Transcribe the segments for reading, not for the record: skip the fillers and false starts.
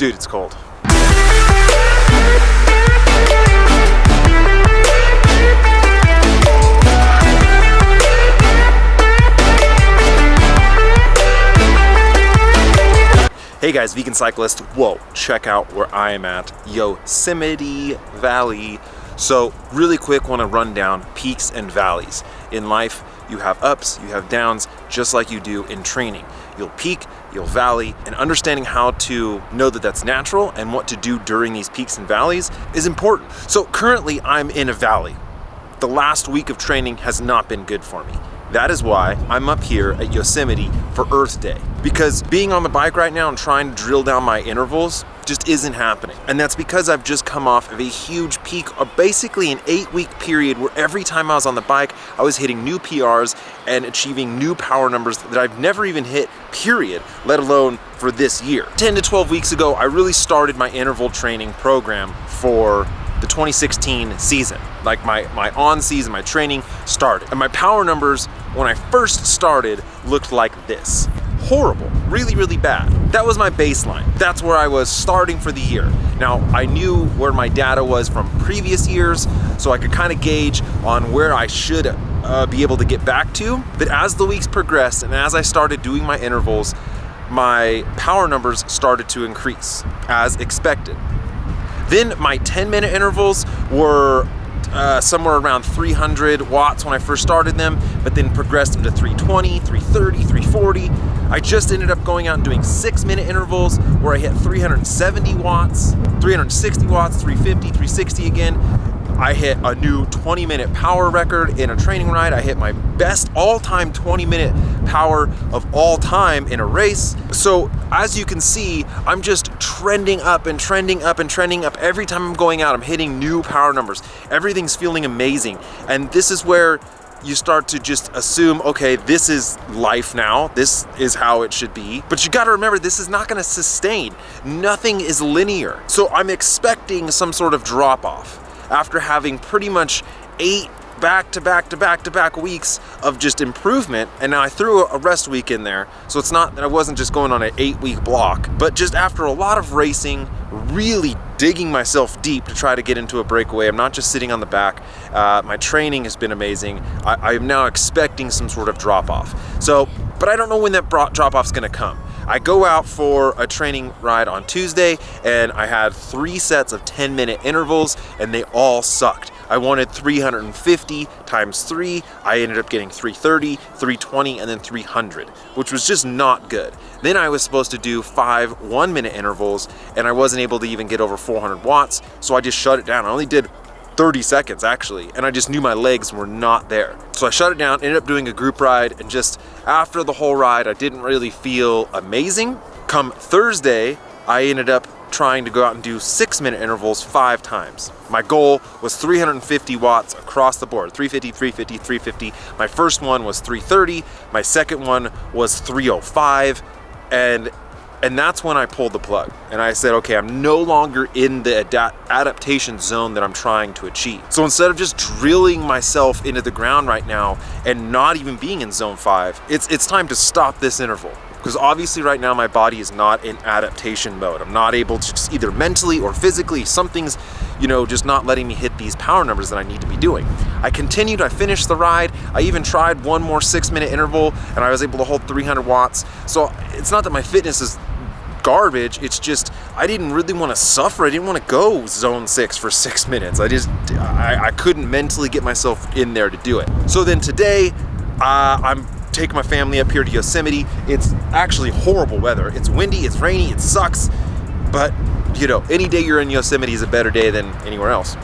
Dude, it's cold. Hey guys, vegan cyclist. Whoa, check out where I am at, Yosemite Valley. So really quick, want to run down peaks and valleys. In life, you have ups, you have downs, just like you do in training. You'll peak, you'll valley, and understanding how to know that that's natural and what to do during these peaks and valleys is important. So currently I'm in a valley. The last week of training has not been good for me. That is why I'm up here at Yosemite for Earth Day. Because being on the bike right now and trying to drill down my intervals just isn't happening. And that's because I've just come off of a huge peak of basically an 8-week period where every time I was on the bike, I was hitting new PRs and achieving new power numbers that I've never even hit, period, let alone for this year. 10 to 12 weeks ago, I really started my interval training program for the 2016 season. Like my on season, my training started. And my power numbers when I first started looked like this. Horrible, really, really bad. That was my baseline. That's where I was starting for the year. Now, I knew where my data was from previous years, so I could kind of gauge on where I should be able to get back to. But as the weeks progressed and as I started doing my intervals, my power numbers started to increase as expected. Then my 10-minute intervals were somewhere around 300 watts when I first started them, but then progressed them to 320, 330, 340. I just ended up going out and doing 6-minute intervals where I hit 370 watts, 360 watts, 350, 360 again. I hit a new 20-minute power record in a training ride. I hit my best all-time 20-minute power of all time in a race. So as you can see, I'm just trending up and trending up and trending up. Every time I'm going out, I'm hitting new power numbers. Everything's feeling amazing. And this is where you start to just assume, okay, this is life now. This is how it should be. But you gotta remember, this is not gonna sustain. Nothing is linear. So I'm expecting some sort of drop off after having pretty much 8 back-to-back weeks of just improvement, and now I threw a rest week in there, so it's not that I wasn't just going on an 8-week block, but just after a lot of racing, really digging myself deep to try to get into a breakaway. I'm not just sitting on the back. My training has been amazing. I am now expecting some sort of drop-off. So, but I don't know when that drop-off's gonna come. I go out for a training ride on Tuesday, and I had 3 sets of 10-minute intervals, and they all sucked. I wanted 350 times 3. I ended up getting 330, 320, and then 300, which was just not good. Then I was supposed to do 5 1-minute intervals, and I wasn't able to even get over 400 watts, so I just shut it down. I only did 30 seconds actually, and I just knew my legs were not there. So I shut it down, ended up doing a group ride, and just after the whole ride, I didn't really feel amazing. Come Thursday, I ended up trying to go out and do 6-minute intervals 5 times. My goal was 350 watts across the board, 350, 350, 350. My first one was 330, my second one was 305, and that's when I pulled the plug. And I said, okay, I'm no longer in the adaptation zone that I'm trying to achieve. So instead of just drilling myself into the ground right now and not even being in zone 5, it's time to stop this interval. Because obviously right now my body is not in adaptation mode. I'm not able to just either mentally or physically, something's, just not letting me hit these power numbers that I need to be doing. I continued, I finished the ride. I even tried one more 6-minute interval and I was able to hold 300 watts. So it's not that my fitness is garbage, it's just I didn't really want to suffer. I didn't want to go zone 6 for 6 minutes. I couldn't mentally get myself in there to do it. So then today I'm taking my family up here to Yosemite. It's actually horrible weather. It's windy, it's rainy, it sucks, but any day you're in Yosemite is a better day than anywhere else.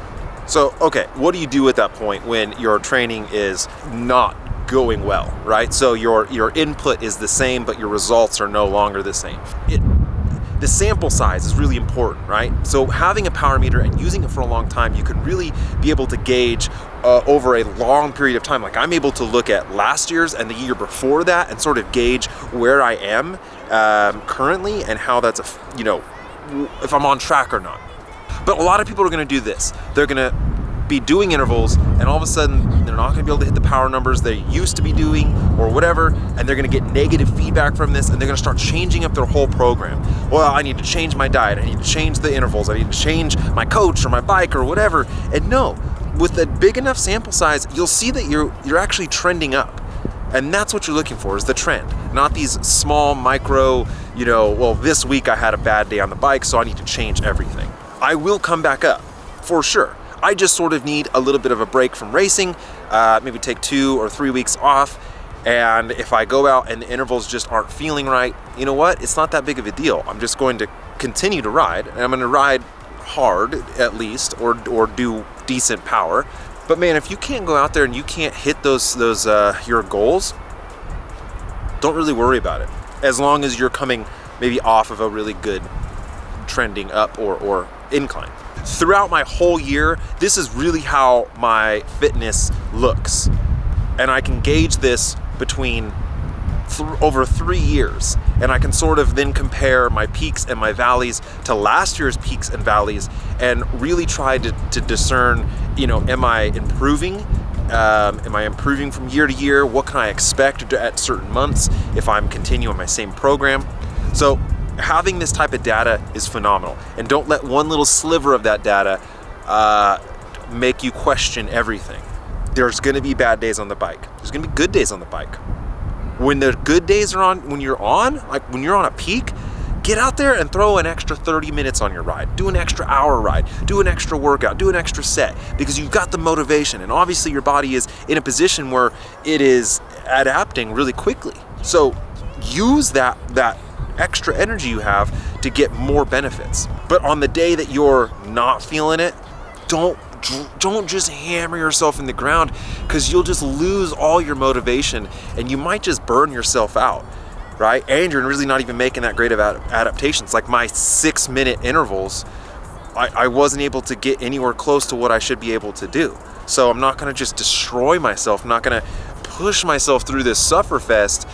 So okay, what do you do at that point when your training is not going well, right? So your input is the same, but your results are no longer the same. The sample size is really important, right? So having a power meter and using it for a long time, you can really be able to gauge over a long period of time. Like I'm able to look at last year's and the year before that and sort of gauge where I am currently and how that's, if I'm on track or not. But a lot of people are gonna do this. They're gonna be doing intervals, and all of a sudden they're not gonna be able to hit the power numbers they used to be doing or whatever, and they're gonna get negative feedback from this, and they're gonna start changing up their whole program. Well, I need to change my diet, I need to change the intervals, I need to change my coach or my bike or whatever. And no, with a big enough sample size, you'll see that you're actually trending up. And that's what you're looking for, is the trend, not these small micro, well, this week I had a bad day on the bike, so I need to change everything. I will come back up, for sure. I just sort of need a little bit of a break from racing, maybe take 2 or 3 weeks off. And if I go out and the intervals just aren't feeling right, you know what? It's not that big of a deal. I'm just going to continue to ride, and I'm going to ride hard at least, or do decent power. But man, if you can't go out there and you can't hit those your goals, don't really worry about it. As long as you're coming maybe off of a really good trending up or incline. Throughout my whole year, this is really how my fitness looks. And I can gauge this between over 3 years. And I can sort of then compare my peaks and my valleys to last year's peaks and valleys, and really try to discern, am I improving? Am I improving from year to year? What can I expect at certain months if I'm continuing my same program? So having this type of data is phenomenal. And don't let one little sliver of that data make you question everything. There's gonna be bad days on the bike. There's gonna be good days on the bike. When the good days are on, when you're on a peak, get out there and throw an extra 30 minutes on your ride. Do an extra hour ride. Do an extra workout. Do an extra set, because you've got the motivation. And obviously your body is in a position where it is adapting really quickly. So use that extra energy you have to get more benefits. But on the day that you're not feeling it, don't just hammer yourself in the ground, because you'll just lose all your motivation and you might just burn yourself out, right? And you're really not even making that great of adaptations. Like my 6-minute intervals, I wasn't able to get anywhere close to what I should be able to do. So I'm not gonna just destroy myself. I'm not gonna push myself through this sufferfest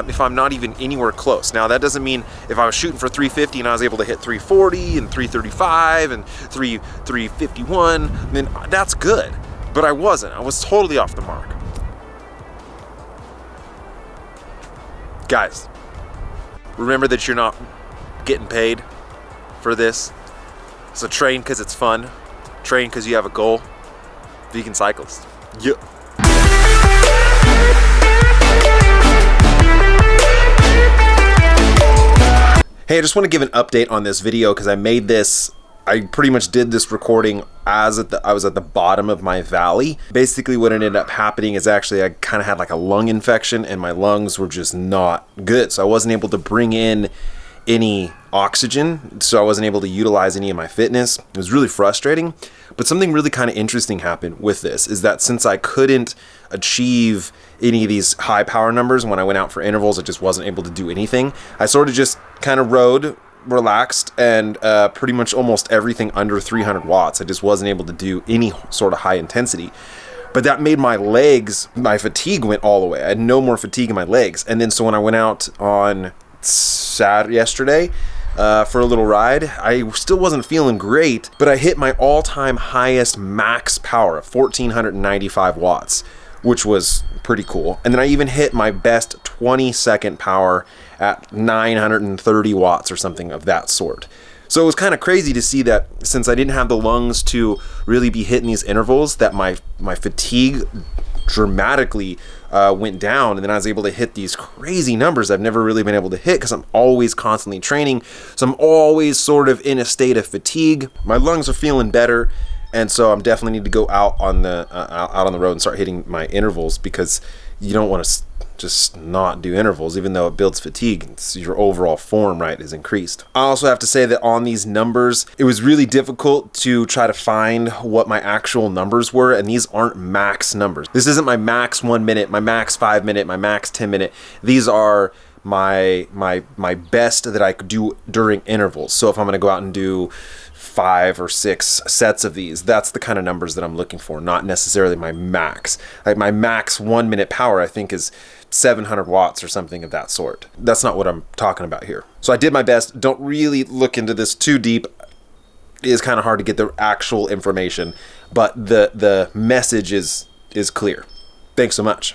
if I'm not even anywhere close. Now that doesn't mean if I was shooting for 350 and I was able to hit 340 and 335 and 351, then that's good. But I wasn't. I was totally off the mark. Guys, remember that you're not getting paid for this. So train because it's fun. Train because you have a goal. Vegan cyclist. Yeah. Hey, I just want to give an update on this video because I pretty much did this recording I was at the bottom of my valley. Basically what ended up happening is actually I kind of had like a lung infection and my lungs were just not good. So I wasn't able to bring in any oxygen, so I wasn't able to utilize any of my fitness. It was really frustrating. But something really kind of interesting happened with this is that since I couldn't achieve any of these high power numbers when I went out for intervals, I just wasn't able to do anything. I sort of just kind of rode, relaxed, and pretty much almost everything under 300 watts. I just wasn't able to do any sort of high intensity. But that made my legs, my fatigue went all the way. I had no more fatigue in my legs. And then so when I went out on yesterday for a little ride, I still wasn't feeling great, but I hit my all-time highest max power of 1495 watts, which was pretty cool. And then I even hit my best 20-second power at 930 watts or something of that sort. So it was kind of crazy to see that since I didn't have the lungs to really be hitting these intervals, that my fatigue dramatically went down, and then I was able to hit these crazy numbers I've never really been able to hit because I'm always constantly training. So I'm always sort of in a state of fatigue. My lungs are feeling better, and so I'm definitely need to go out on the road and start hitting my intervals, because you don't want to just not do intervals, even though it builds fatigue. It's your overall form, right, is increased. I also have to say that on these numbers, it was really difficult to try to find what my actual numbers were, and these aren't max numbers. This isn't my max 1 minute, my max 5 minute, my max 10 minute. These are my best that I could do during intervals. So if I'm going to go out and do 5 or 6 sets of these, that's the kind of numbers that I'm looking for, not necessarily my max. Like my max 1 minute power, I think, is 700 watts or something of that sort. That's not what I'm talking about here. So I did my best. Don't really look into this too deep. it is kind of hard to get the actual information, but the message is clear. Thanks so much.